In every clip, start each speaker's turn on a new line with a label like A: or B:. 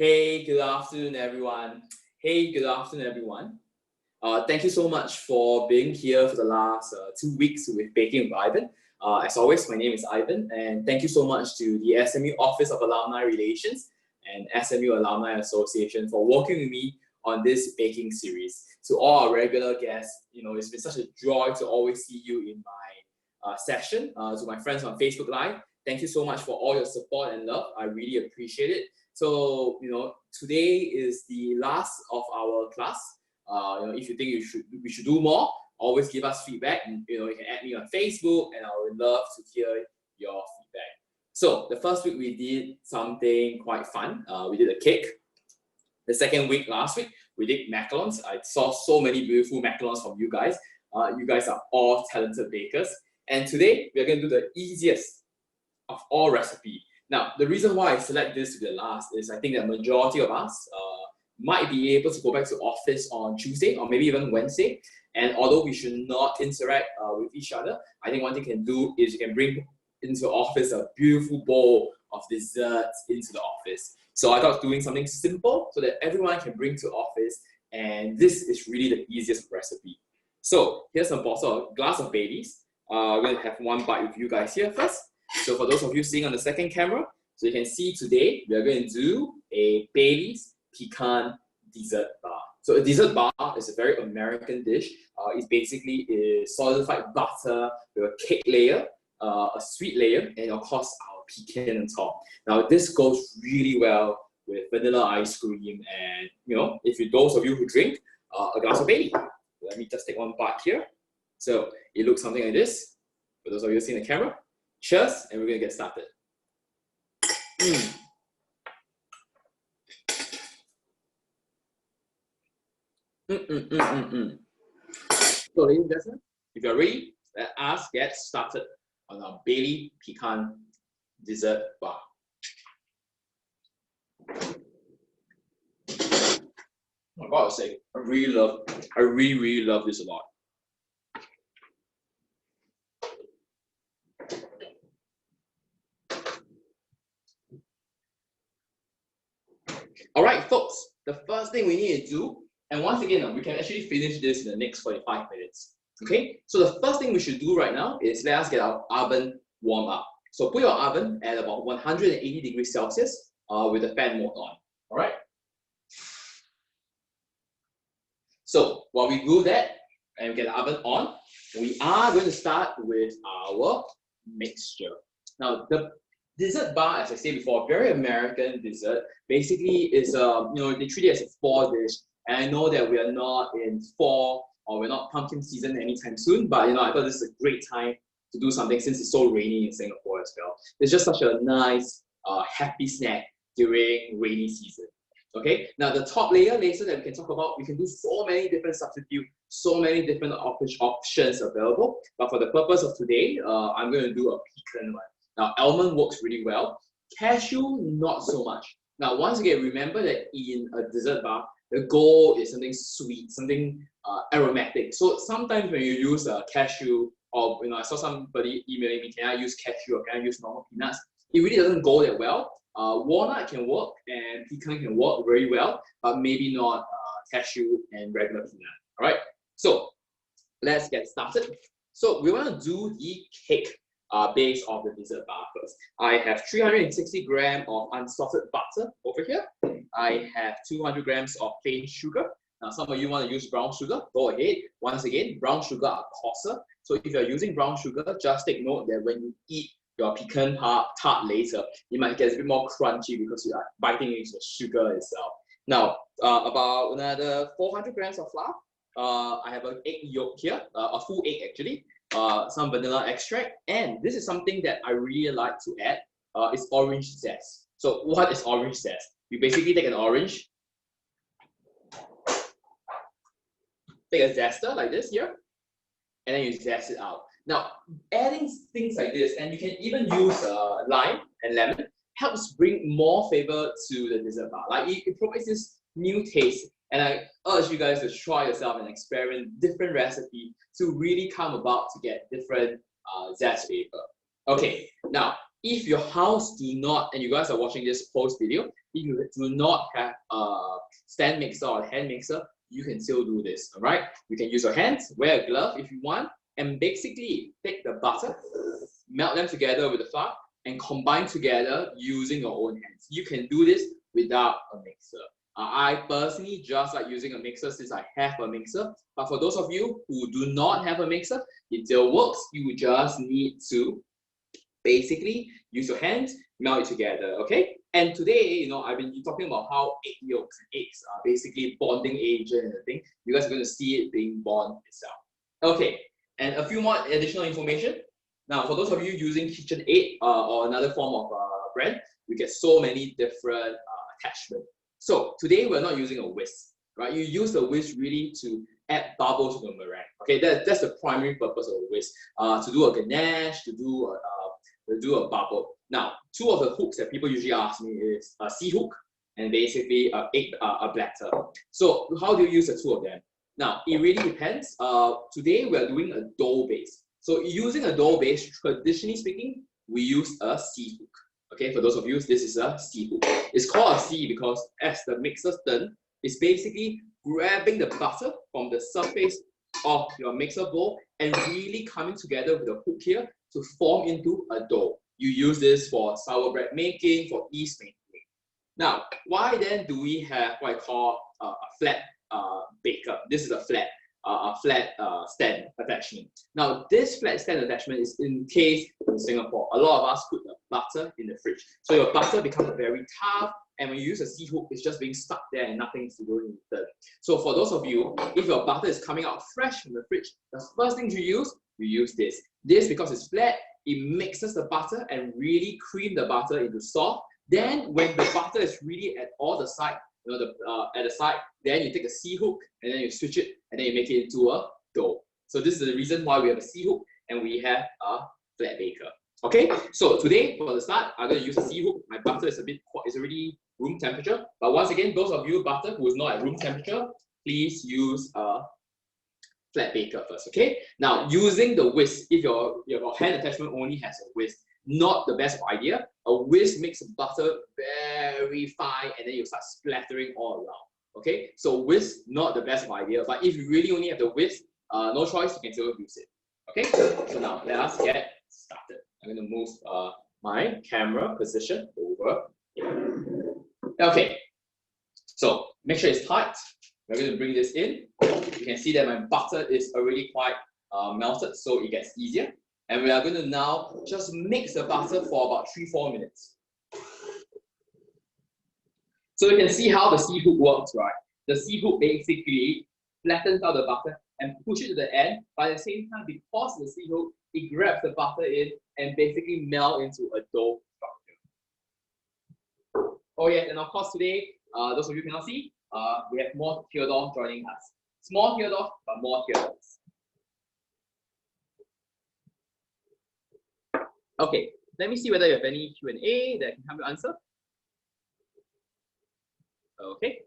A: Hey, good afternoon, everyone. Hey, good afternoon, everyone. Thank you so much for being here for the last 2 weeks with Pecan and Baileys. As always, my name is Ivan, and thank you so much to the SMU Office of Alumni Relations and SMU Alumni Association for working with me on this baking series. To all our regular guests, it's been such a joy to always see you in my session. To my friends on Facebook Live, thank you so much for all your support and love. I really appreciate it. So, today is the last of our class. If you think we should do more, always give us feedback. And, you can add me on Facebook, and I would love to hear your feedback. So the first week we did something quite fun. We did a cake. The second week, last week, we did macarons. I saw so many beautiful macarons from you guys. You guys are all talented bakers. And today we're going to do the easiest of all recipe. Now, the reason why I select this to be the last is I think that majority of us might be able to go back to office on Tuesday or maybe even Wednesday. And although we should not interact with each other, I think one thing you can do is you can bring into office a beautiful bowl of desserts into the office. So I thought doing something simple so that everyone can bring to office, and this is really the easiest recipe. So here's a glass of Baileys. We're going to have one bite with you guys here first. So for those of you seeing on the second camera, so you can see today we are going to do a Baileys pecan dessert bar. So a dessert bar is a very American dish. It's basically a solidified butter with a cake layer, a sweet layer, and of course our pecan on top. Now this goes really well with vanilla ice cream, and those of you who drink, a glass of Baileys. Let me just take one bite here. So it looks something like this. For those of you seeing the camera, cheers, and we're gonna get started. So ladies and gentlemen, if you're ready, let us get started on our Baileys pecan dessert bar. I gotta say, I really love this a lot. All right, folks, the first thing we need to do, and once again, we can actually finish this in the next 45 minutes. Okay, so the first thing we should do right now is let us get our oven warm up. So put your oven at about 180 degrees Celsius with the fan mode on. All right. So while we do that and get the oven on, we are going to start with our mixture. Now the dessert bar, as I said before, very American dessert. Basically, is they treat it as a fall dish. And I know that we are not in fall or we're not pumpkin season anytime soon, but I thought this is a great time to do something since it's so rainy in Singapore as well. It's just such a nice, happy snack during rainy season. Okay, now the top layer later that we can talk about, we can do so many different substitutes, so many different options available. But for the purpose of today, I'm going to do a pecan one. Now, almond works really well. Cashew, not so much. Now, once again, remember that in a dessert bar, the goal is something sweet, something aromatic. So sometimes when you use cashew, or I saw somebody emailing me, can I use cashew or can I use normal peanuts? It really doesn't go that well. Walnut can work and pecan can work very well, but maybe not cashew and regular peanut. All right, so let's get started. So we want to do the cake base of the dessert bar first. I have 360 grams of unsalted butter over here. I have 200 grams of plain sugar. Now, some of you want to use brown sugar, go ahead. Once again, brown sugar are coarser. So if you're using brown sugar, just take note that when you eat your pecan tart later, it might get a bit more crunchy because you are biting into the sugar itself. Now, about another 400 grams of flour. I have an egg yolk here, a full egg actually. Some vanilla extract, and this is something that I really like to add. Is orange zest. So what is orange zest? You basically take an orange, take a zester like this here, and then you zest it out. Now, adding things like this, and you can even use lime and lemon, helps bring more flavor to the dessert bar. Like it provides this new taste. And I urge you guys to try yourself and experiment different recipes to really come about to get different zest flavor. Okay, now If your house do not, and you guys are watching this post video, if you do not have a stand mixer or hand mixer, you can still do this, all right? You can use your hands, wear a glove if you want, and basically take the butter, melt them together with the flour, and combine together using your own hands. You can do this without a mixer. I personally just like using a mixer since I have a mixer. But for those of you who do not have a mixer, it still works. You just need to basically use your hands, melt it together, okay? And today, I've been talking about how egg yolks and eggs are basically bonding agent and the thing. You guys are going to see it being bond itself. Okay, and a few more additional information. Now, for those of you using KitchenAid or another form of brand, you get so many different attachments. So today we're not using a whisk, right? You use the whisk really to add bubbles to the meringue. Okay, that's the primary purpose of the whisk. To do a ganache, to do a bubble. Now, two of the hooks that people usually ask me is a C hook and basically a blatter. So how do you use the two of them? Now, it really depends. Today we're doing a dough base. So using a dough base, traditionally speaking, we use a C hook. Okay, for those of you, this is a C hook. It's called a C because as the mixer turns, it's basically grabbing the butter from the surface of your mixer bowl and really coming together with the hook here to form into a dough. You use this for sour bread making, for yeast making. Now, why then do we have what I call a flat baker? This is a flat stand attachment. Now, this flat stand attachment is in case in Singapore, a lot of us put the butter in the fridge. So your butter becomes very tough, and when you use a C hook, it's just being stuck there and nothing's going in return. So for those of you, if your butter is coming out fresh from the fridge, the first thing to use, you use this. This, because it's flat, it mixes the butter and really cream the butter into soft. Then when the butter is really at all the side, at the side, then you take a C hook and then you switch it and then you make it into a dough. So this is the reason why we have a C hook and we have a flat baker. Okay, so today for the start, I'm going to use a C hook. My butter is already room temperature. But once again, those of you butter who is not at room temperature, please use a flat baker first. Okay. Now using the whisk, if your hand attachment only has a whisk, not the best idea. A whisk makes butter very fine and then you start splattering all around. Okay, so whisk not the best idea, but if you really only have the whisk, no choice, you can still use it. Okay, so now let us get started. I'm going to move my camera position over here. Okay, so make sure it's tight. We're going to bring this in. You can see that my butter is already quite melted, so it gets easier. And we are going to now just mix the butter for about 3-4 minutes. So you can see how the C hook works, right? The C hook basically flattens out the butter and push it to the end. But at the same time, because the C hook, it grabs the butter in and basically melt into a dough structure. Oh yes, and of course today, those of you who cannot see, we have more Theodore joining us. Small Theodore, but more Theodores. Okay, let me see whether you have any Q&A that I can help you answer. Okay,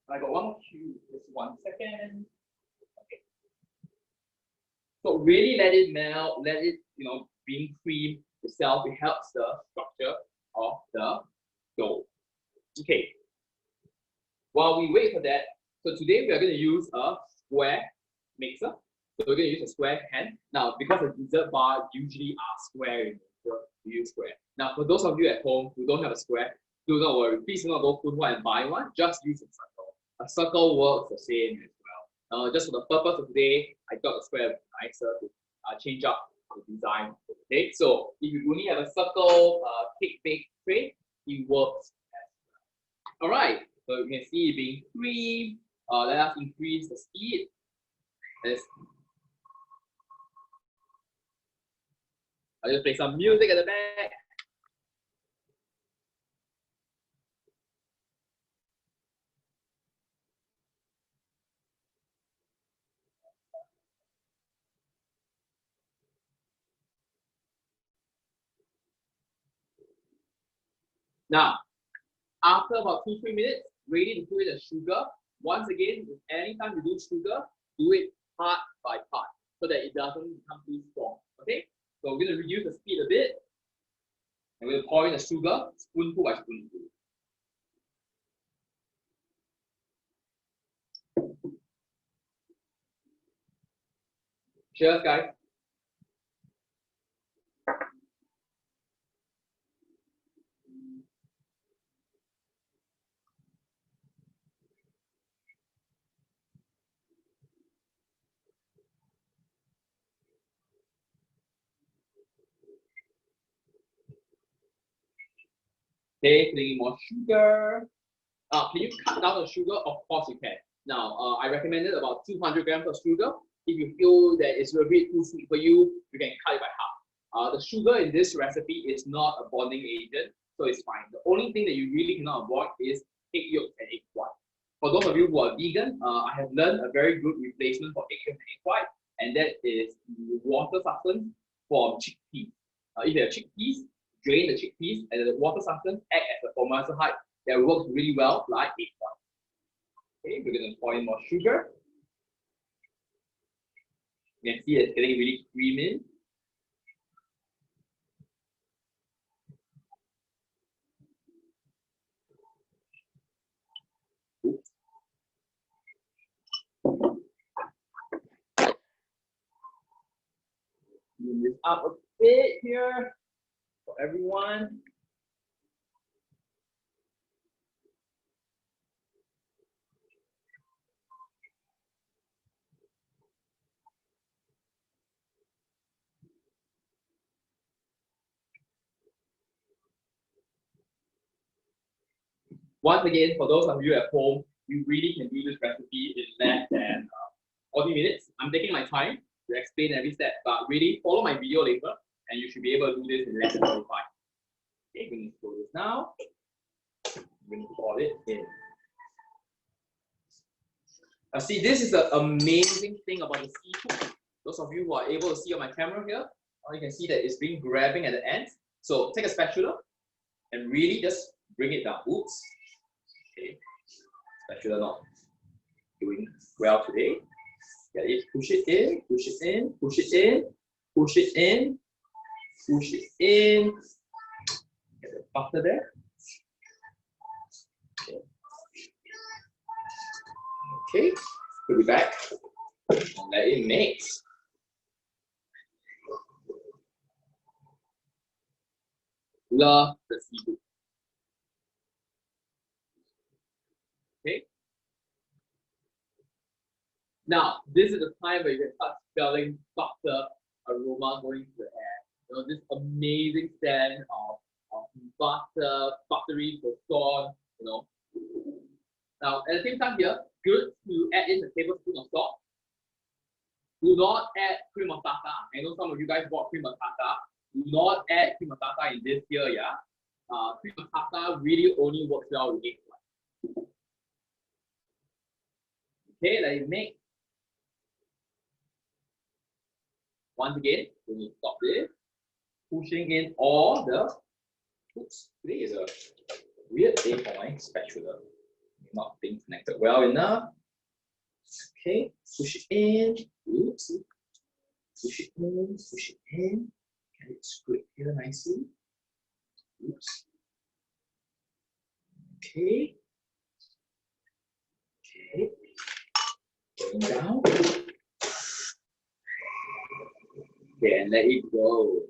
A: I got one more Q. Just 1 second. Okay. So really let it melt, let it being cream itself. It helps the structure of the dough. Okay. While we wait for that, so today we are going to use a square mixer. So we're going to use a square pan. Now, because the dessert bar usually are square in nature, we use square. Now, for those of you at home who don't have a square, do not worry. Please do not go Kunwa and buy one. Just use a circle. A circle works the same as well. Just for the purpose of today, I got a square nicer to change up the design. Okay, so if you only have a circle cake bake tray, it works as well. All right. So you can see it being cream. Let us increase the speed. I'll just play some music at the back. Now, after about 2-3 minutes, ready to put in the sugar. Once again, anytime you do sugar, do it part by part so that it doesn't become too strong. Okay? So we're going to reduce the speed a bit. And we'll pour in the sugar, spoonful by spoonful. Cheers, guys. Okay, putting more sugar. Can you cut down the sugar? Of course you can. Now, I recommended about 200 grams of sugar. If you feel that it's a bit too sweet for you, you can cut it by half. The sugar in this recipe is not a bonding agent, so it's fine. The only thing that you really cannot avoid is egg yolk and egg white. For those of you who are vegan, I have learned a very good replacement for egg yolk and egg white, and that is the water substance from chickpeas. If you have chickpeas, drain the chickpeas, and the water substance act as a formaldehyde that works really well like egg white. Okay, we're going to pour in more sugar. You can see it's getting really creamy. Oops. Move this up a bit here for everyone. Once again, for those of you at home, you really can do this recipe in less than 40 minutes. I'm taking my time to explain every step, but really follow my video later, and you should be able to do this in less than 45. Okay, we're going to do this now. We're going to pour it in. Now, see, this is the amazing thing about the seafood. Those of you who are able to see on my camera here, you can see that it's been grabbing at the end. So take a spatula and really just bring it down. Oops. Okay. Spatula not doing well today. Get it, push it in, push it in, push it in, push it in, push it in. Get the butter there. Okay. Okay, put it back and let it mix. Love the seafood. Okay. Now, this is the time where you can start smelling butter aroma going to the air. You know, this amazing scent of butter, buttery croissant, you know. Now, at the same time here, good to add in a tablespoon of salt. Do not add cream of tartar. I know some of you guys bought cream of tartar. Do not add cream of tartar in this here, yeah. Cream of tartar really only works well with egg white. Okay, let it mix. Once again, we need to stop this. Pushing in all the. Oops, today is a weird day for my spatula. Not being connected well enough. Okay, push it in. Oops. Push it in, push it in. Get it screwed here nicely. Oops. Okay. Okay. Going down. Okay, and let it go.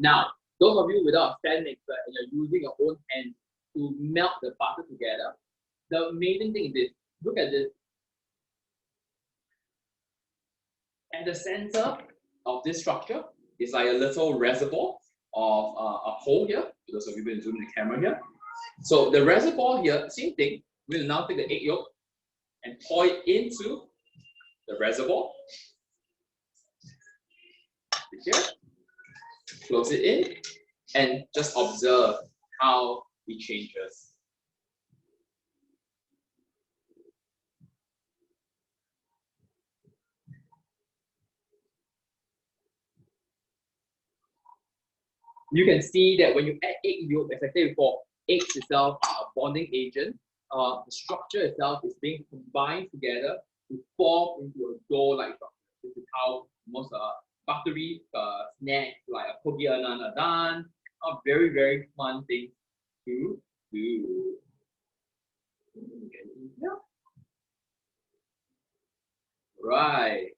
A: Now, those of you without a stand mixer and you're using your own hand to melt the butter together, the amazing thing is this. Look at this. At the center of this structure is like a little reservoir of a hole here. For those of you who can zoom in the camera here. So the reservoir here, same thing. We'll now take the egg yolk and pour it into the reservoir. Here. Close it in and just observe how it changes. You can see that when you add egg yolk, as I said before, eggs itself are a bonding agent. The structure itself is being combined together to form into a dough-like structure. This is how most buttery snacks like a cookie anan are done. A very, very fun thing to do. Right.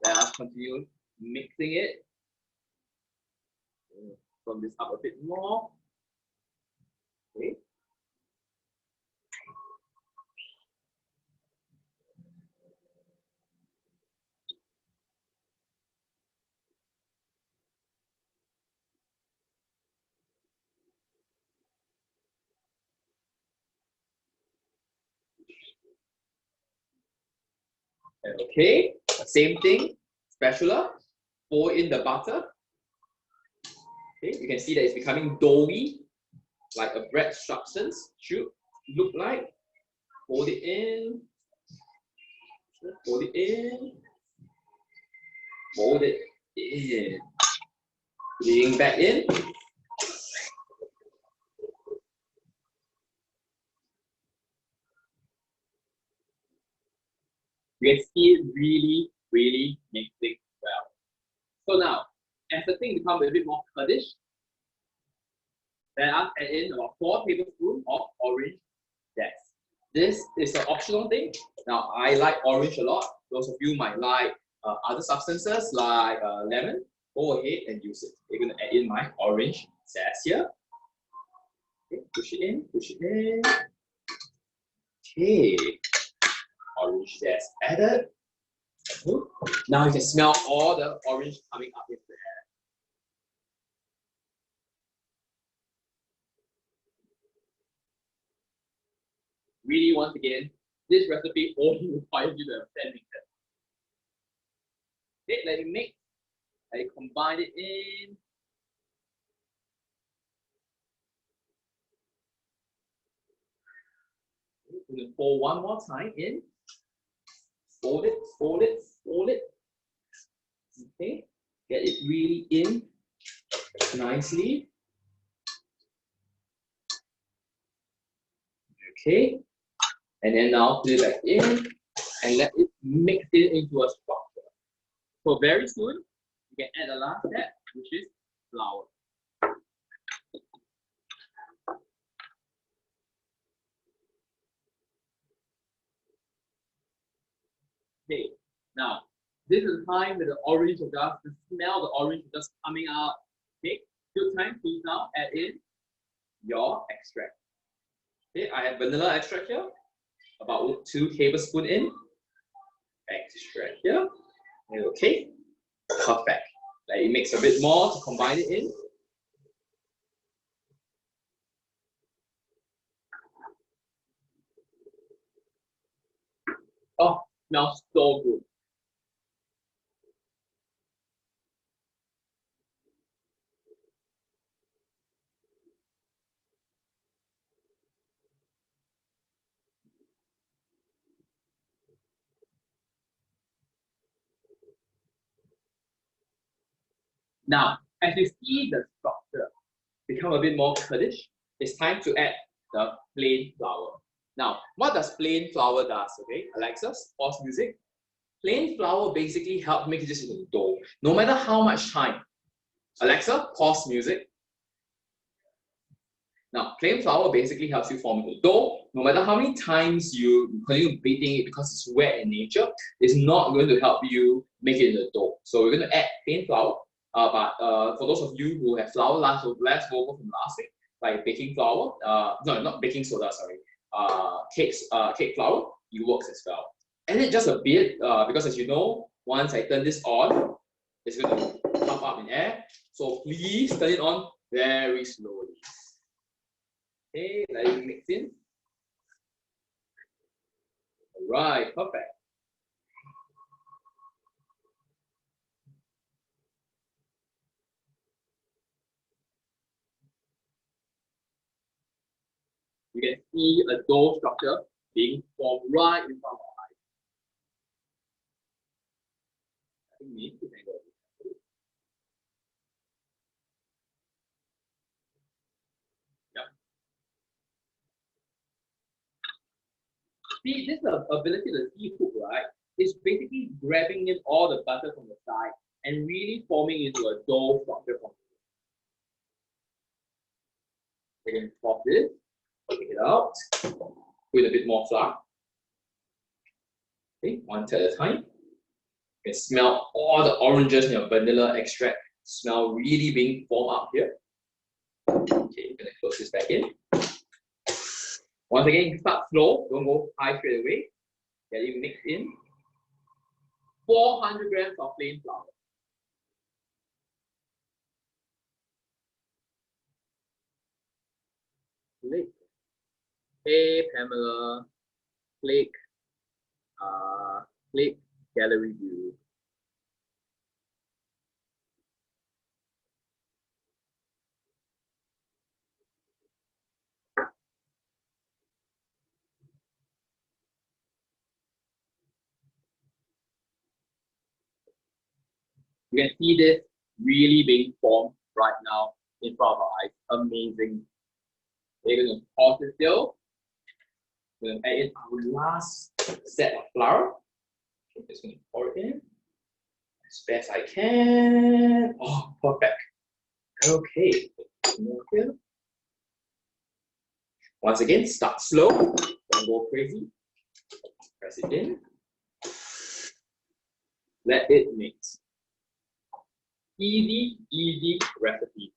A: Let us continue mixing it. From this up a bit more. Okay. Okay, same thing, spatula, pour in the butter. Okay, you can see that it's becoming doughy, like a bread substance should look like. Fold it in, fold it in, fold it in. Putting back in. You can see it really, really mixing well. So now, as the thing becomes a bit more curdish, let us add in about 4 tablespoons of orange zest. This is an optional thing. Now, I like orange a lot. Those of you might like other substances like lemon. Go ahead and use it. I'm going to add in my orange zest here. Okay, push it in, push it in. Okay, orange zest added. Now you can smell all the orange coming up into the air. Really, once again, this recipe only requires you to have 10 minutes. Okay, let it mix. Let it combine it in. We're going to pour one more time in. Fold it, fold it, fold it. Okay, get it really in nicely. Okay, and then now put it back in and let it mix it into a structure. So very soon, you can add the last step, which is flour. Okay, now this is the time that the orange is just, the smell of the orange is just coming out. Okay, good time to now add in your extract. Okay, I have vanilla extract here, about 2 tablespoons in. Extract here. Okay, perfect. Let it mix a bit more to combine it in. Oh, smells so good. Now, as you see the structure become a bit more curdish, it's time to add the plain flour. Now, what does plain flour does? Okay, Alexa, pause music. Plain flour basically helps make it just into dough. No matter how much time. Alexa, pause music. Now, plain flour basically helps you form the dough. No matter how many times you continue beating it because it's wet in nature, it's not going to help you make it into dough. So we're going to add plain flour. But for those of you who have flour left over from last week, like baking flour, no, not baking soda, sorry, cake flour, it works as well. And it just a bit, because as you know, once I turn this on, it's going to pump up in air. So please turn it on very slowly. Okay, let it mix in. All right, perfect. You can see a dough structure being formed right in front of our eyes. I think we can go. Yeah. See, this ability of the C hook, right, is basically grabbing in all the butter from the side and really forming into a dough structure from here. We can pop this, take it out, put a bit more flour. Okay, one at a time. You can smell all the oranges in your vanilla extract smell really being formed up here. Okay, I'm gonna close this back in. Once again, you start slow, don't go high straight away. Get it mixed in. 400 grams of plain flour. Click. Hey Pamela, click. Click gallery view. You can see this really being formed right now in front of our eyes. Amazing. We're going to pause it still. We're going to add in our last set of flour. Okay, just going to pour it in as best I can. Oh, perfect. Okay. More here. Once again, start slow. Don't go crazy. Press it in. Let it mix. Easy, easy recipe.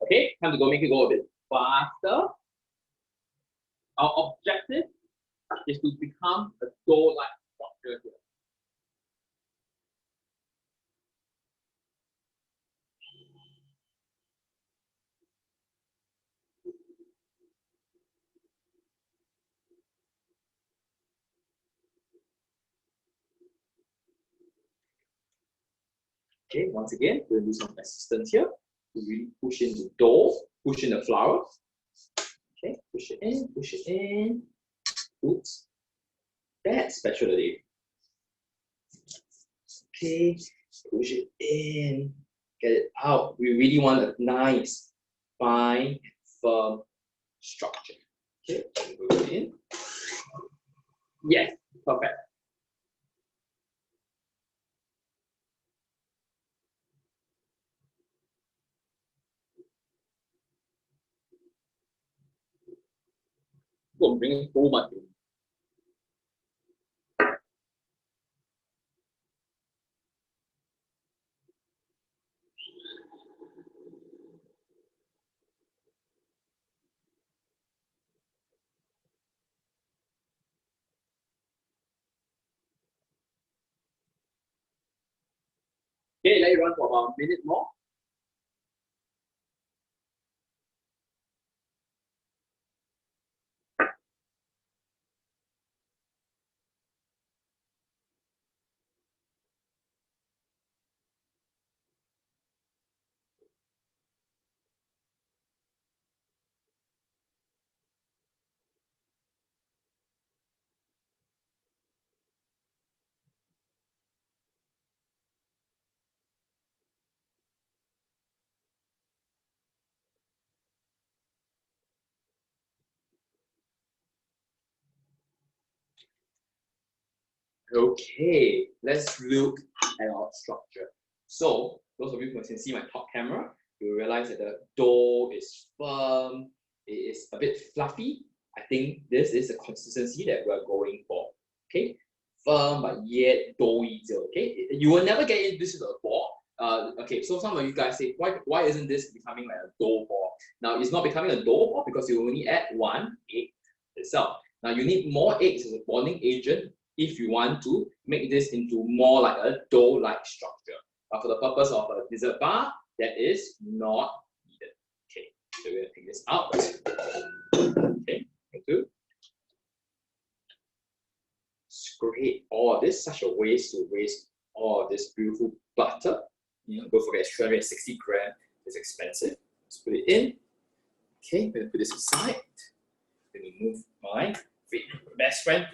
A: Okay, time to go make it go a bit faster. Our objective is to become a dough-like structure here. Okay, once again, we'll do some assistance here to really push in the dough, push in the flour. Okay, push it in, push it in. Oops, that's specialty. Okay, push it in, get it out. We really want a nice, fine, firm structure. Okay, move it in. Yes, perfect. I'm bringing so much in. Okay, let it run for about a minute more. Okay, let's look at our structure. So, those of you who can see my top camera, you will realize that the dough is firm, it is a bit fluffy. I think this is the consistency that we're going for. Okay, firm but yet doughy. Okay, you will never get it. This is a ball. Okay, so some of you guys say, why isn't this becoming like a dough ball? Now, it's not becoming a dough ball because you only add one egg itself. Now, you need more eggs as a bonding agent if you want to make this into more like a dough-like structure. But for the purpose of a dessert bar, that is not needed. Okay, so we're gonna take this out. Okay, thank you. Scrape all of this, such a waste to waste all of this beautiful butter. Don't forget, it's 360 grams, it's expensive. Let's put it in. Okay, I'm gonna put this aside. Let me move my best friend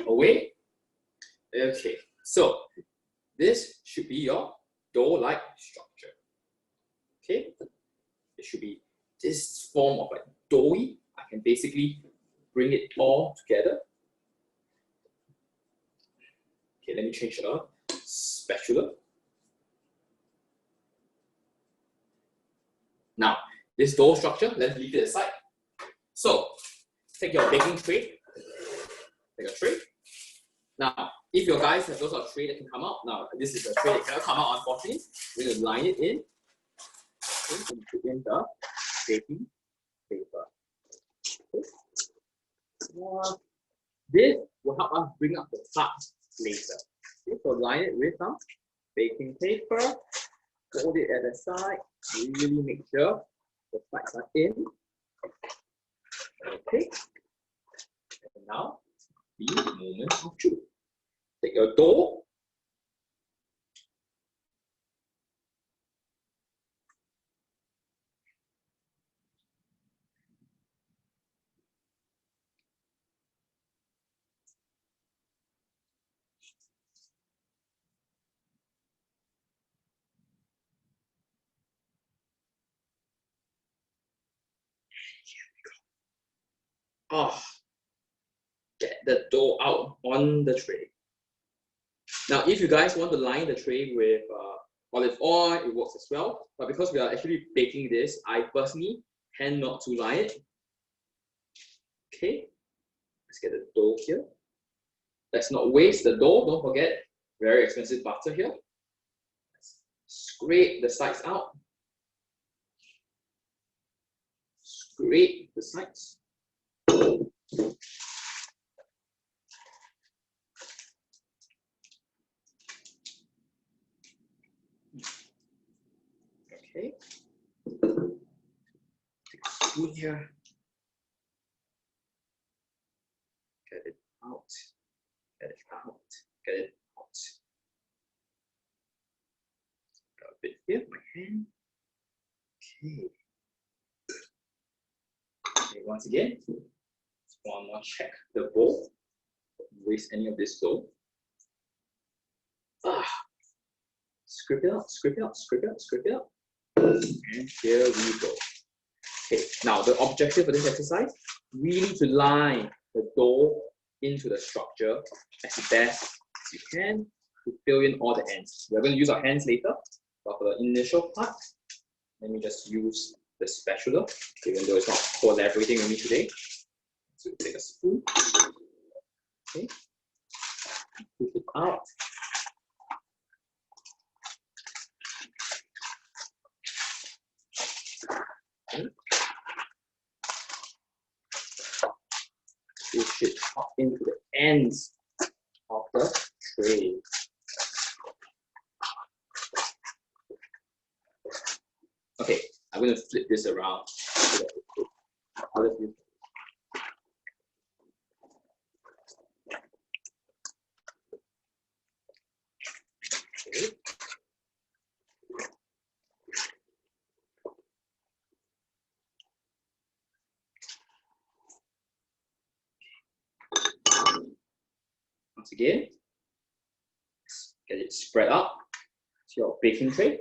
A: away. Okay, so this should be your dough-like structure. Okay, it should be this form of like doughy. I can basically bring it all together. Okay, let me change the spatula. Now, this dough structure, let's leave it aside. So, take your baking tray. Take a tray. Now, if your guys have those sort of tray that can come out, now this is a tray that cannot come out, unfortunately. We're going to line it in. Okay, and put in the baking paper. Okay. This will help us bring up the tart later. Okay, so line it with some baking paper. Hold it at the side. Really make sure the sides are in. Okay. And now, the moment of truth. Take your dough. Oh, get the dough out on the tray. Now, if you guys want to line the tray with olive oil, it works as well. But because we are actually baking this, I personally tend not to line it. Okay, let's get the dough here. Let's not waste the dough. Don't forget, very expensive butter here. Let's scrape the sides out. Scrape the sides. Okay. Take a spoon here. Get it out. Get it out. Get it out. Got a bit here, my hand. Okay. Okay, once again, one more check the bowl. Don't waste any of this dough. Scrape it out, scrape it out, scrape it out, scrape it out. And here we go. Okay, now the objective of this exercise, really to line the dough into the structure as best as you can to fill in all the ends. We're going to use our hands later, but for the initial part, let me just use the spatula, even though it's not collaborating with me today. So take a spoon, okay, put it out. Okay. Push it up into the ends of the tray. Okay, I'm going to flip this around. Okay. Once again, get it spread out to your baking tray.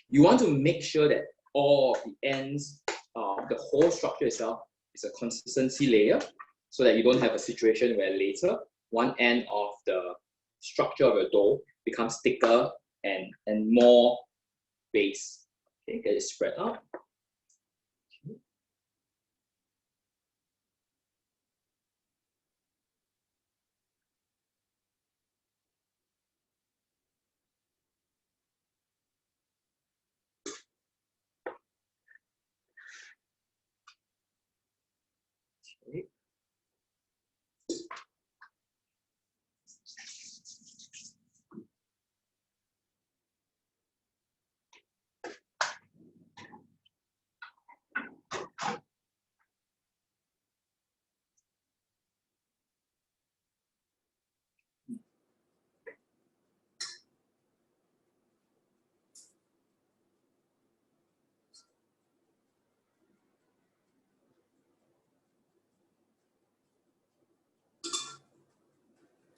A: You want to make sure that all of the ends, the whole structure itself is a consistency layer so that you don't have a situation where later one end of the structure of your dough becomes thicker and more base. Okay, get it spread out. Okay.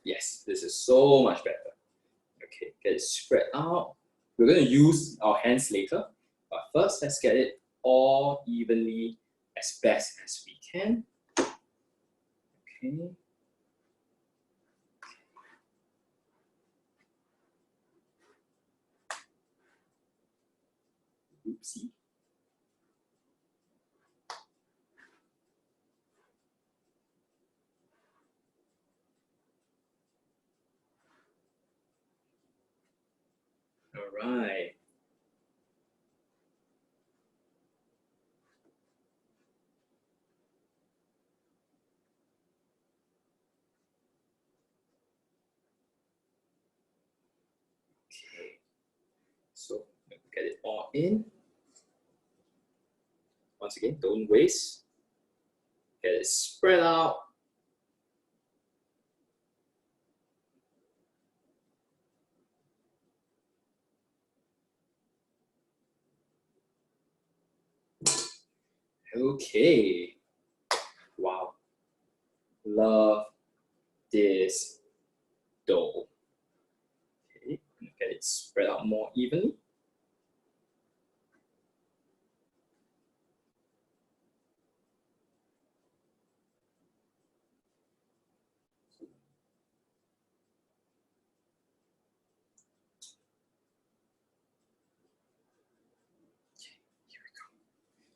A: Yes, this is so much better. Okay, get it spread out. We're going to use our hands later, but first let's get it all evenly as best as we can. Okay. Oopsie. All right. Okay. So get it all in. Once again, don't waste. Get it spread out. Okay. Wow. Love this dough. Okay, get it spread out more evenly.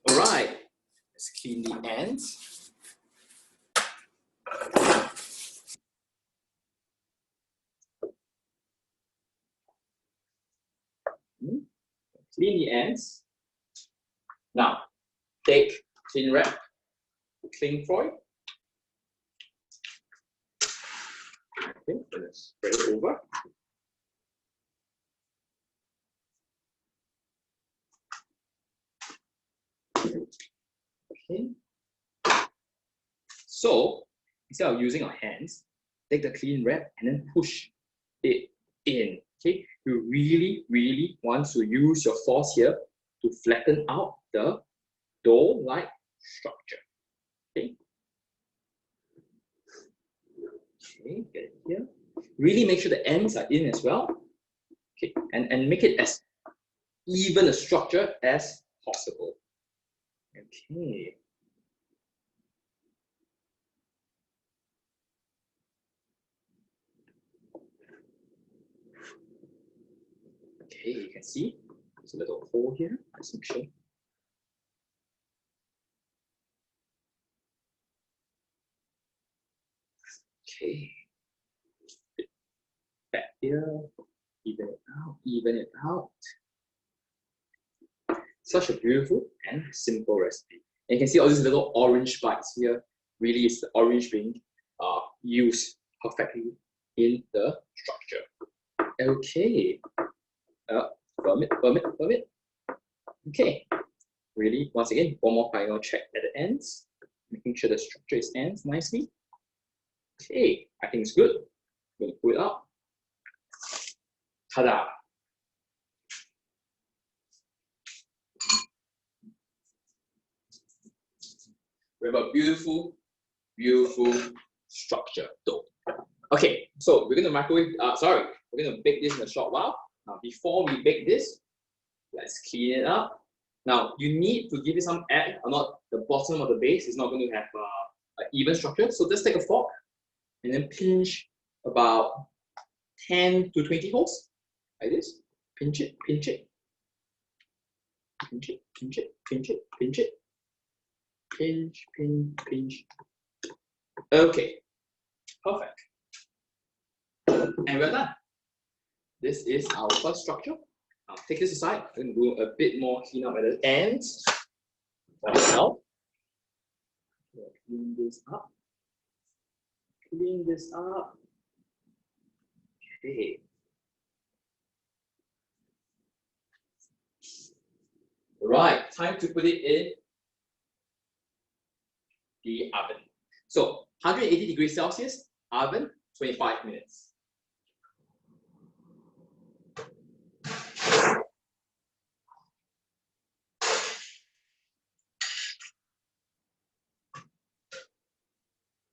A: All right, let's clean the ends. Clean the ends. Now, take cling wrap, cling foil. Okay, let's spread it over. Okay. So instead of using our hands, take the clean wrap and then push it in. Okay, you really want to use your force here to flatten out the dough-like structure. Okay. Okay, get it here. Really make sure the ends are in as well. Okay, and make it as even a structure as possible. Okay. Okay, you can see there's a little hole here. Let's make sure. Okay. Back here. Even it out. Even it out. Such a beautiful and simple recipe. And you can see all these little orange bites here. Really, is the orange being used perfectly in the structure. Okay. Firm it. Okay. Really, once again, one more final check at the ends, making sure the structure is ends nicely. Okay, I think it's good. I'm going to pull it out. Ta-da! We have a beautiful structure dough. Okay, so we're going to microwave, we're going to bake this in a short while. Now, before we bake this, let's clean it up. Now, you need to give it some air, or not the bottom of the base is not going to have an even structure. So just take a fork and then pinch about 10 to 20 holes, like this. Pinch it. Pinch. Okay, perfect. And we're done. This is our first structure. I'll take this aside. I'm going to do a bit more cleanup at the ends for myself. Clean this up. Okay. Right, time to put it in the oven. So 180 degrees Celsius, oven, 25 minutes.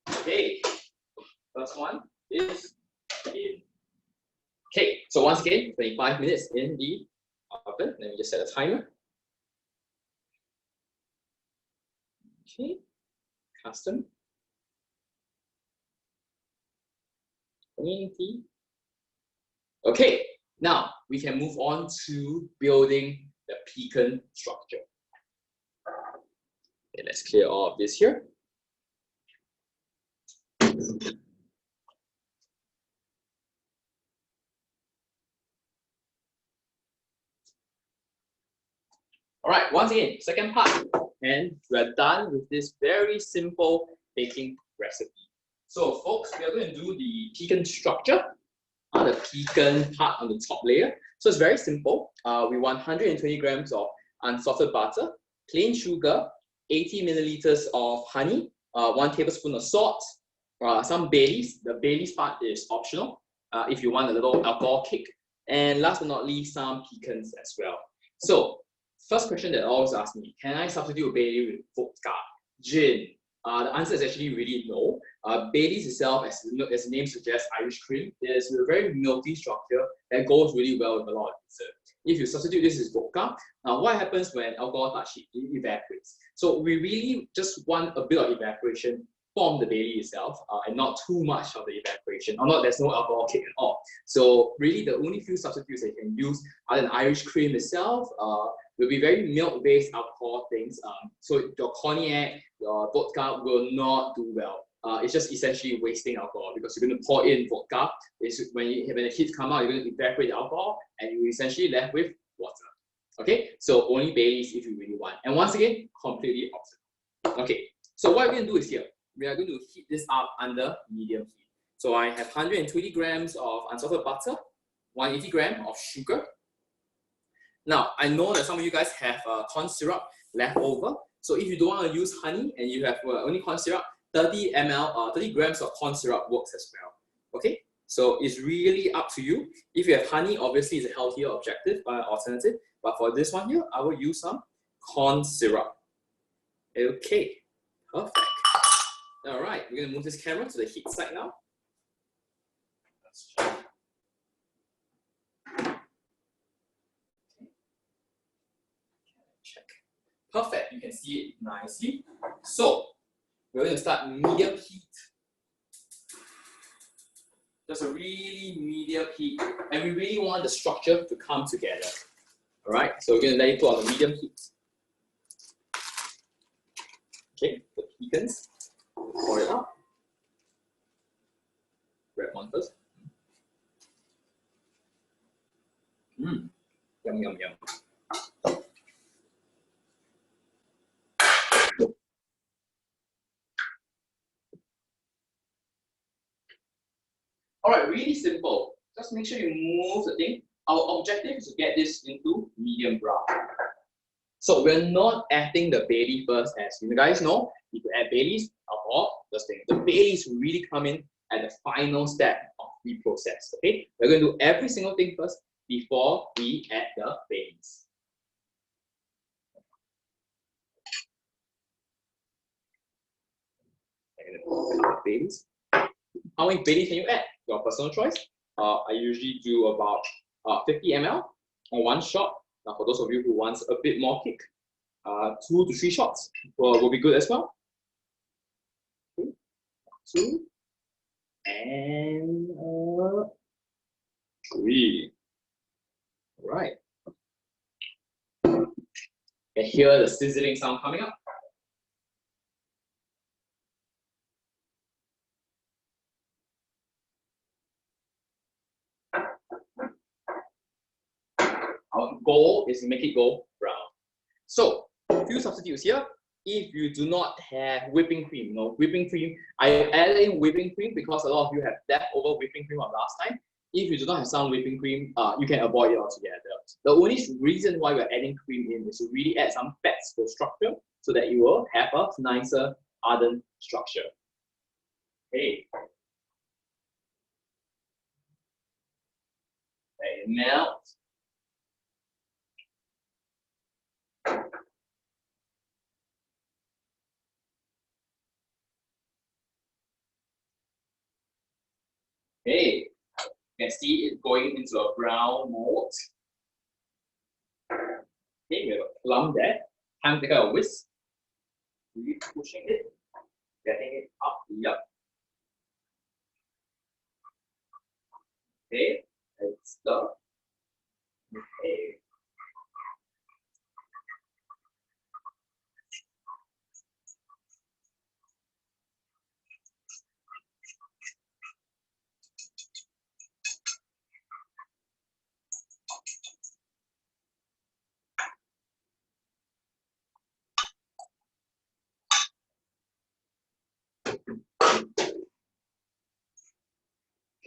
A: Okay, first one is So once again, 25 minutes in the oven. Let me just set a timer. Okay, custom. 20. Okay, now we can move on to building the pecan structure. Okay, let's clear all of this here. All right, once again, second part, and we're done with this very simple baking recipe. So folks, we are going to do the pecan structure, the pecan part on the top layer. So it's very simple. We want 120 grams of unsalted butter, plain sugar, 80 milliliters of honey, 1 tablespoon of salt, some Baileys. The Baileys part is optional if you want a little alcohol kick, and last but not least, some pecans as well. So first question that always ask me, can I substitute Bailey with vodka, gin? The answer is actually really no. Bailey's itself, as the name suggests, Irish cream, is a very milky structure that goes really well with a lot of dessert. If you substitute this with vodka, what happens when alcohol touch it? It evaporates. So we really just want a bit of evaporation from the Bailey itself, and not too much of the evaporation. Or not, there's no alcohol kick at all. So really, the only few substitutes that you can use are an Irish cream itself. Will be very milk-based alcohol things. So your cognac, your vodka will not do well. It's just essentially wasting alcohol because you're going to pour in vodka. When the heat come out, you're going to evaporate the alcohol, and you're essentially left with water. Okay, so only Baileys if you really want. And once again, completely optional. Okay, so what we're going to do is here, we are going to heat this up under medium heat. So I have 120 grams of unsalted butter, 180 grams of sugar. Now, I know that some of you guys have corn syrup left over. So if you don't want to use honey and you have only corn syrup, 30 grams of corn syrup works as well. Okay, so it's really up to you. If you have honey, obviously it's a healthier alternative. But for this one here, I will use some corn syrup. Okay, perfect. All right, we're going to move this camera to the heat side now. Let's check. Perfect, you can see it nicely. So, we're going to start medium heat. Just a really medium heat. And we really want the structure to come together. All right, so we're going to let it go on the medium heat. Okay, the pecans, pour it up. Grab one first. Yum, yum, yum. All right, really simple. Just make sure you move the thing. Our objective is to get this into medium brown. So we're not adding the Bailey first, as you guys know. If you add Baileys, alcohol, just think the Baileys really come in at the final step of the process. Okay, we're going to do every single thing first before we add the Baileys. Baileys. How many Baileys can you add? Your personal choice. I usually do about 50 ml on one shot. Now, for those of you who want a bit more kick, 2 to 3 shots will be good as well. 2 and 3. All right. You can hear the sizzling sound coming up. Our goal is to make it go brown. So, a few substitutes here. If you do not have whipping cream, whipping cream, I added in whipping cream because a lot of you have leftover whipping cream from last time. If you do not have some whipping cream, you can avoid it altogether. The only reason why we're adding cream in is to really add some fats for structure so that you will have a nicer, ardent structure. Okay. Let it melt. Okay, You can see it going into a brown mold. Okay, we have a plum there. Time to take a whisk. Really pushing it, getting it up. Yep. Okay, let's start. Okay.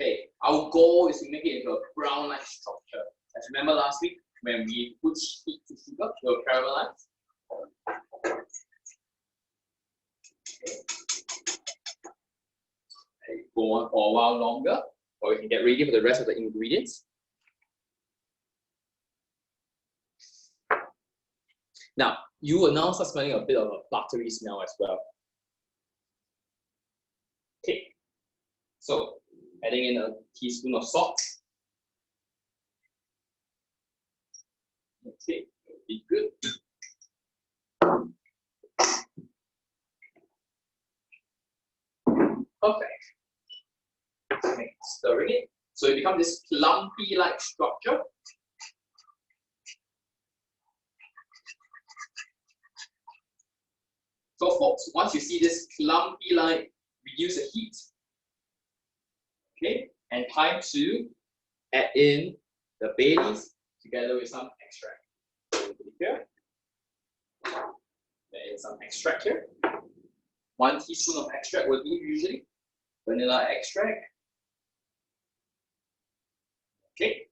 A: Okay, our goal is to make it into a brown-like structure. As you remember last week, when we put heat to sugar, it will caramelize. Okay, go on for a while longer, or we can get ready for the rest of the ingredients. Now, you will now start smelling a bit of a buttery smell as well. Okay, so adding in a teaspoon of salt. Okay, that'll be good. Perfect. Okay, stirring it. So it becomes this lumpy-like structure. So folks, once you see this lumpy-like, reduce the heat. Okay, and time to add in the Baileys together with some extract. Here. Add in some extract here. 1 teaspoon of extract will do usually. Vanilla extract. Okay.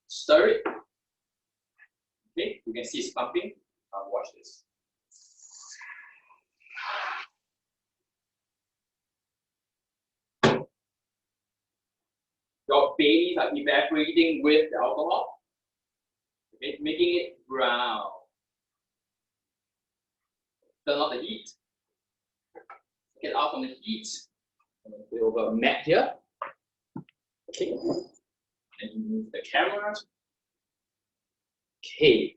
A: Stir it. Okay, you can see it's pumping. Watch this. Your Baileys are evaporating with the alcohol. Okay, making it brown. Turn off the heat. Get out from the heat. I'm going to put over a mat here. Okay. And you move the camera. Okay.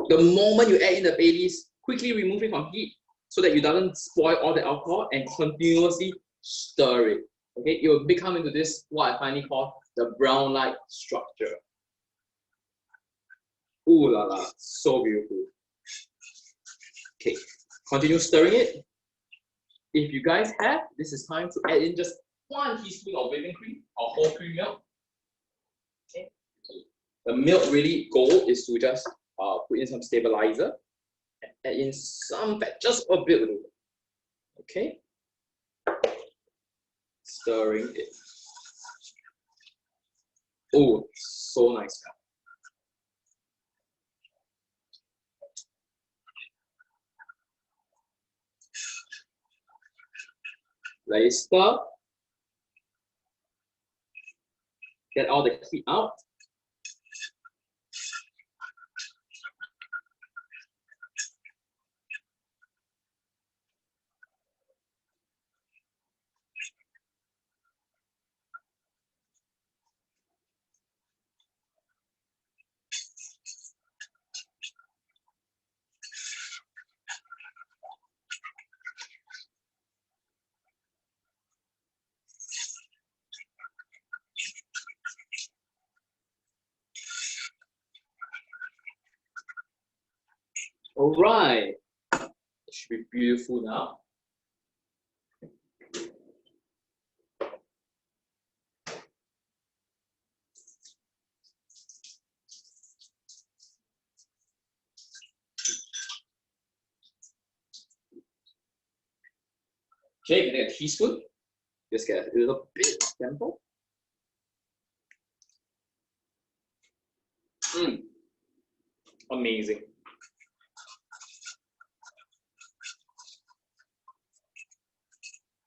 A: The moment you add in the Baileys, quickly remove it from heat so that you doesn't spoil all the alcohol and continuously stir it. Okay, it will become into this, what I finally call the brown-like structure. Ooh la la, so beautiful. Okay, continue stirring it. If you guys have, this is time to add in just 1 teaspoon of whipping cream or whole cream milk. Okay, the milk really goal is to just put in some stabilizer, add in some fat, just a bit. Okay, stirring it. Oh, so nice smell. Let it stir. Get all the heat out. All right, it should be beautiful now. Okay, get a teaspoon. Just get a little bit of sample. Amazing.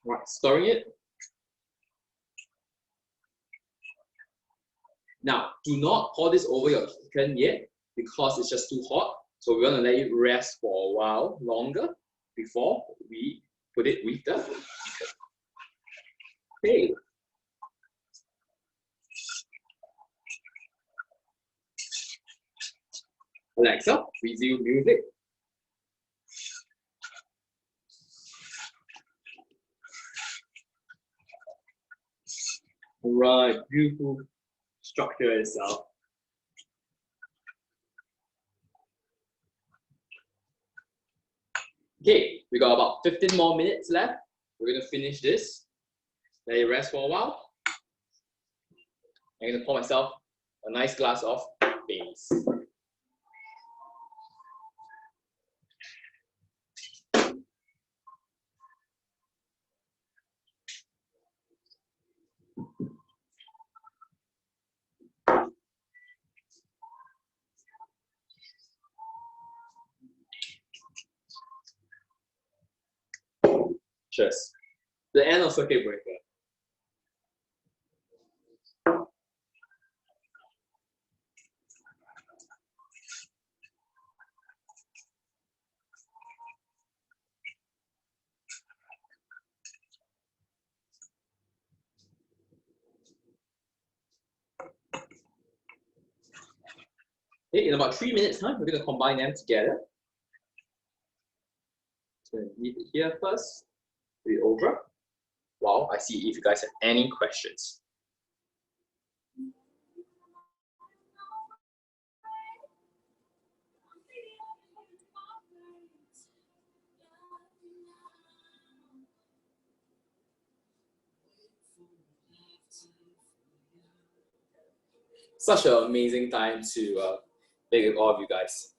A: Right, stirring it. Now, do not pour this over your chicken yet because it's just too hot. So we want to let it rest for a while longer before we put it with the pecan. Okay. Alexa, resume music. Right, beautiful structure itself. Okay, we got about 15 more minutes left. We're gonna finish this. Let it rest for a while. I'm gonna pour myself a nice glass of Baileys. Cheers. The end of circuit breaker. Okay, in about 3 minutes time, we're gonna combine them together. So leave it here first, put it over. Wow, I see if you guys have any questions. Such an amazing time to bake with all of you guys.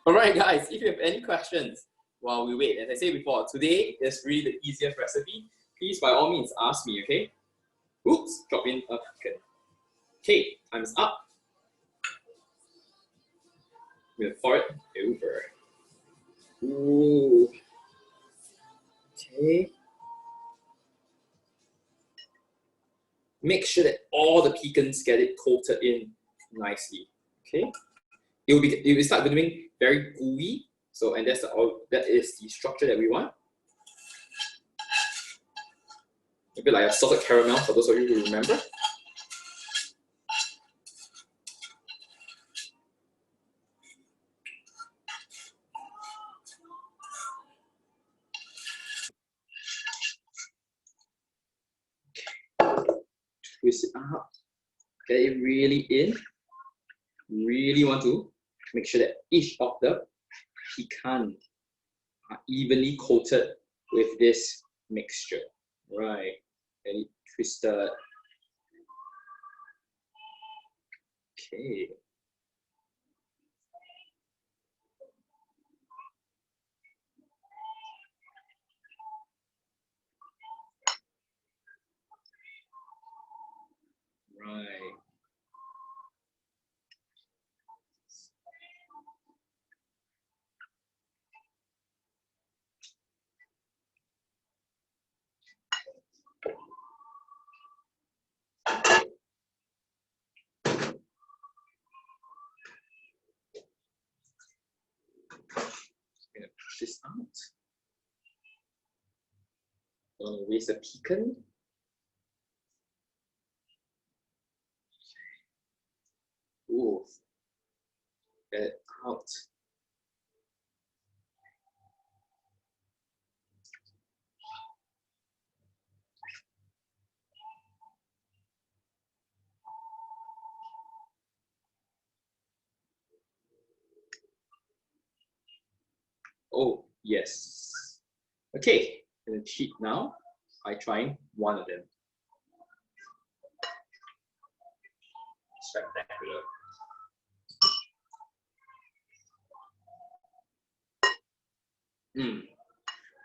A: All right, guys, if you have any questions while we wait, as I said before, today is really the easiest recipe. Please, by all means, ask me, okay? Oops, drop in a pecan. Okay, time's up. I'm gonna pour it over. Ooh. Okay. Make sure that all the pecans get it coated in nicely. Okay. It will start becoming very gooey. So, and that is the structure that we want. A bit like a salted caramel for those of you who remember. Twist it up. Get it really in. Really want to make sure that each of the pecan are evenly coated with this mixture. Right. Get it twisted. Okay. Right. I'm gonna push this out. Don't want to waste a pecan. Ooh. Get it out. Oh, yes. Okay, I'm gonna cheat now by trying one of them. Spectacular.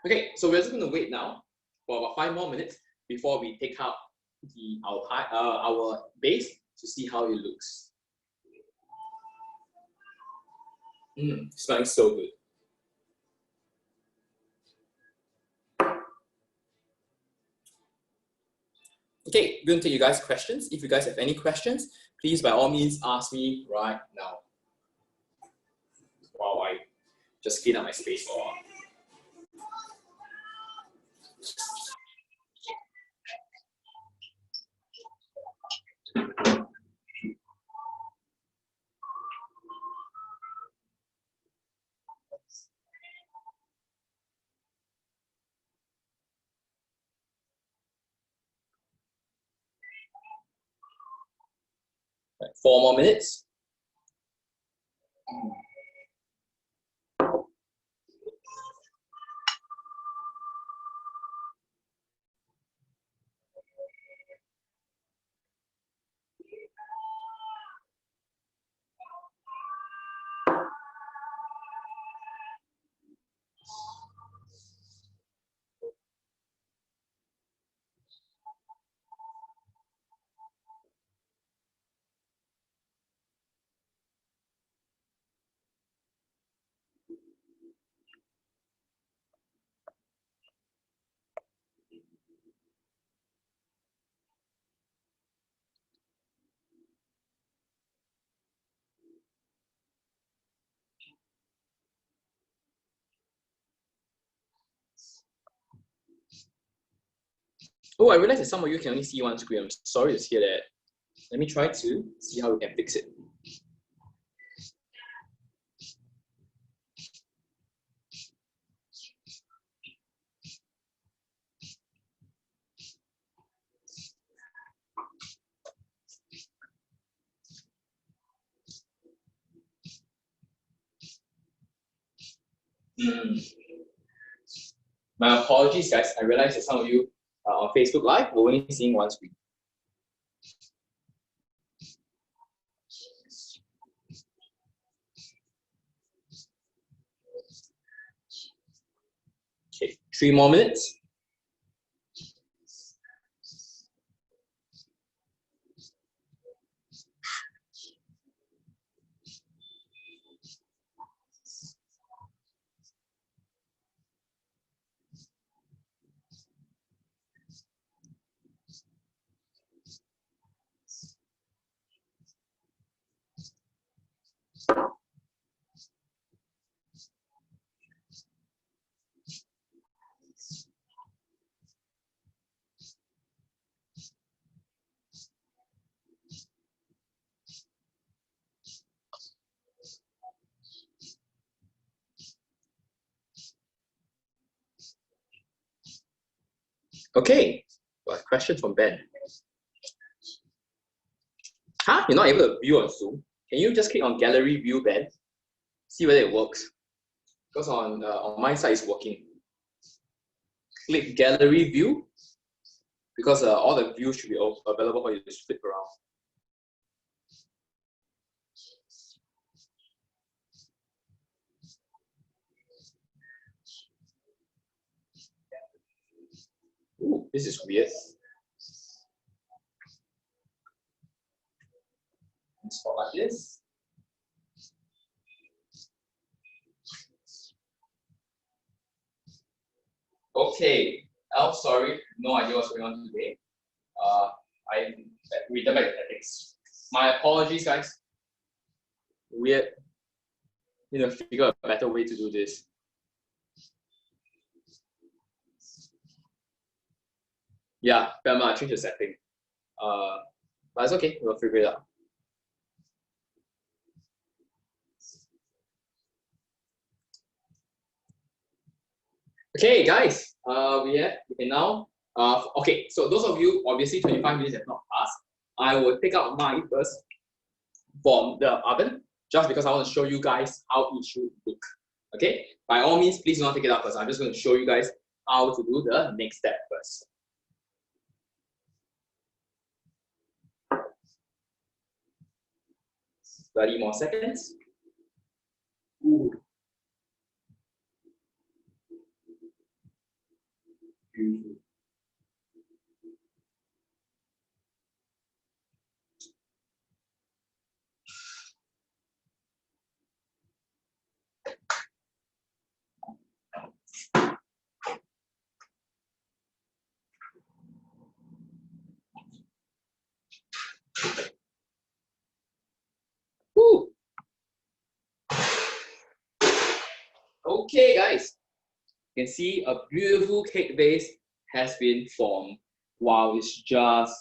A: Okay, so we're just gonna wait now for about 5 more minutes before we take out our base to see how it looks. Smelling so good. Okay, we're going to take you guys' questions. If you guys have any questions, please by all means ask me right now. While I just clean up my space for a while. Right, 4 more minutes. Oh, I realized that some of you can only see one screen. I'm sorry to hear that. Let me try to see how we can fix it. My apologies, guys. I realized that some of you on Facebook Live were only seeing one screen. Okay, 3 more minutes. Okay, well, question from Ben. Huh? You're not able to view on Zoom? Can you just click on Gallery View, Ben? See whether it works. Because on my side it's working. Click Gallery View, because all the views should be available for you to flip around. Ooh, this is weird. Spot like this. Okay. Oh, sorry. No idea what's going on today. I return back the ethics. My apologies, guys. Weird. Need to figure out a better way to do this. Yeah, Belma, I changed the setting. But it's okay. We'll figure it out. Okay, guys. We can now. Okay, so those of you, obviously 25 minutes have not passed. I will take out mine first from the oven, just because I want to show you guys how it should look. Okay, by all means, please do not take it out first. I'm just going to show you guys how to do the next step first. Thirty more seconds. Ooh. Okay, guys, you can see a beautiful cake base has been formed. Wow, it's just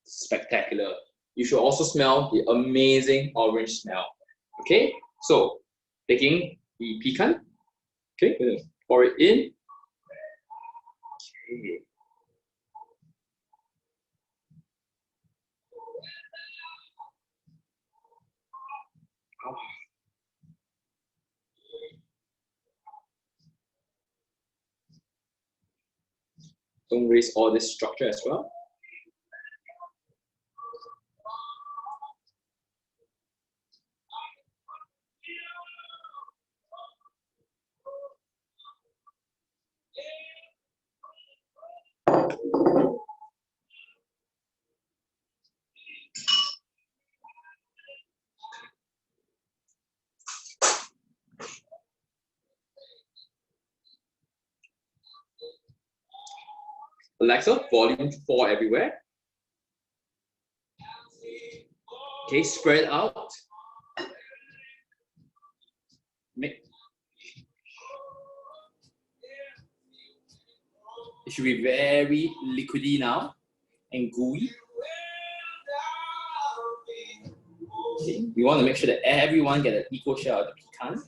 A: spectacular. You should also smell the amazing orange smell. Okay, so taking the pecan, okay, gonna pour it in. Okay. Don't waste all this structure as well. Alexa, volume 4 everywhere. Okay, spread out. Make, it should be very liquidy now and gooey. Okay, we want to make sure that everyone get an equal share of the pecan.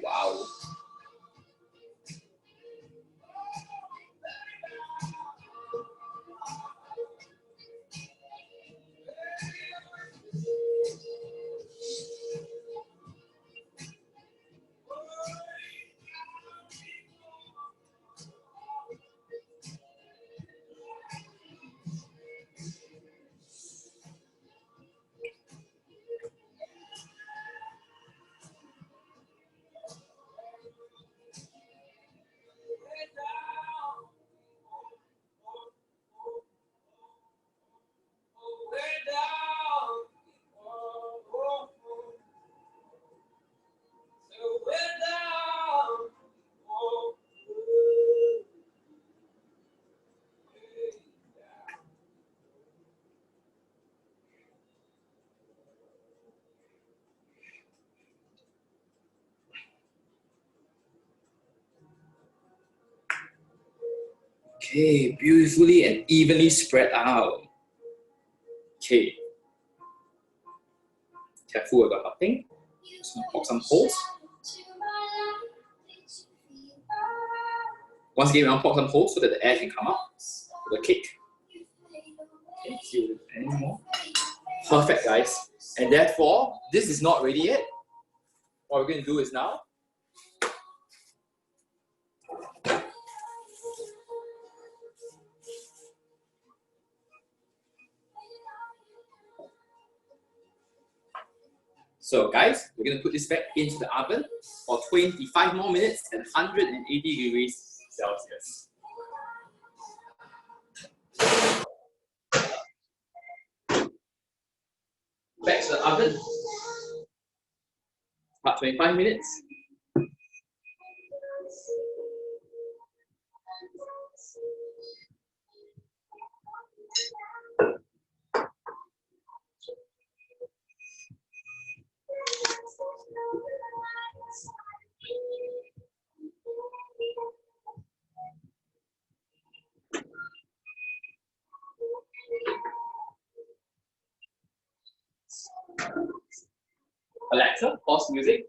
A: Wow. Okay, beautifully and evenly spread out. Okay. Careful about nothing. Just poke some holes. Once again, we want to poke some holes so that the air can come out for the cake. Okay, see if there's any more. Perfect, guys. And therefore, this is not ready yet. What we're going to do is now, so guys, we're going to put this back into the oven for 25 more minutes at 180 degrees Celsius. Back to the oven, about 25 minutes. Alexa, pause music.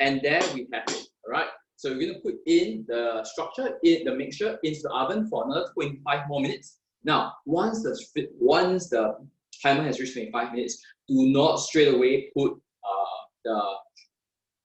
A: And there we have it, all right? So we're gonna put in the structure, in the mixture into the oven for another 25 more minutes. Now, once the timer has reached 25 minutes, do not straight away put the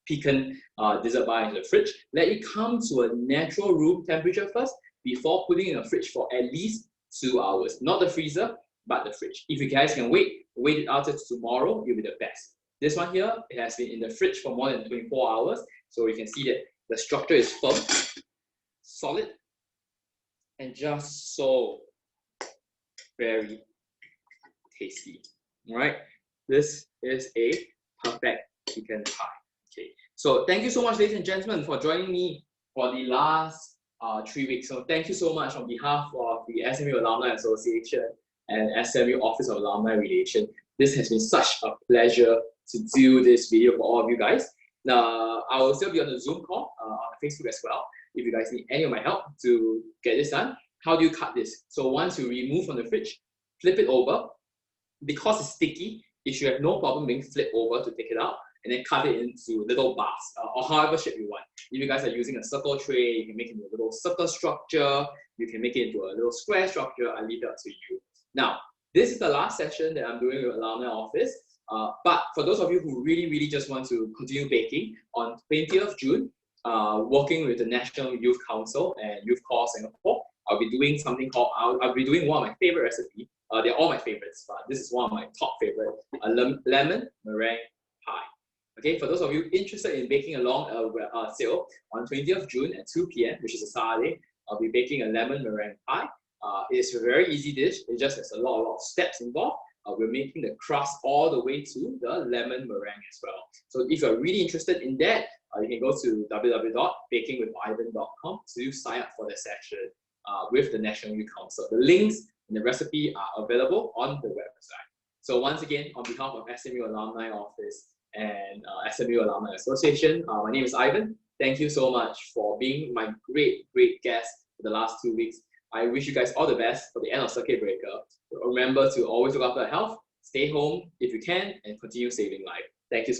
A: pecan dessert bar in the fridge. Let it come to a natural room temperature first before putting it in the fridge for at least 2 hours. Not the freezer, but the fridge. If you guys can wait it out till tomorrow, it'll be the best. This one here, it has been in the fridge for more than 24 hours. So you can see that the structure is firm, solid, and just so very tasty. All right, this is a perfect pecan pie. Okay, so thank you so much, ladies and gentlemen, for joining me for the last 3 weeks. So thank you so much on behalf of the SMU Alumni Association and SMU Office of Alumni Relation. This has been such a pleasure to do this video for all of you guys. Now, I will still be on the Zoom call on Facebook as well. If you guys need any of my help to get this done, how do you cut this? So once you remove from the fridge, flip it over. Because it's sticky, it should have no problem being flipped over to take it out, and then cut it into little bars or however shape you want. If you guys are using a circle tray, you can make it into a little circle structure. You can make it into a little square structure. I leave that to you. Now, this is the last session that I'm doing with Alumni Office. But for those of you who really just want to continue baking, on 20th June, working with the National Youth Council and Youth Corps Singapore, I'll be doing something called, I'll be doing one of my favorite recipes. They're all my favorites, but this is one of my top favorite, a lemon meringue pie. Okay, for those of you interested in baking along a sale on 20th June at 2 p.m., which is a Saturday, I'll be baking a lemon meringue pie. It's a very easy dish. It just has a lot of steps involved. We're making the crust all the way to the lemon meringue as well. So if you're really interested in that, you can go to www.bakingwithivan.com to sign up for the session with the National Youth Council. The links and the recipe are available on the website. So once again, on behalf of SMU Alumni Office and SMU Alumni Association, my name is Ivan. Thank you so much for being my great guest for the last 2 weeks. I wish you guys all the best for the end of circuit breaker. Remember to always look after health, stay home if you can, and continue saving life. Thank you so much.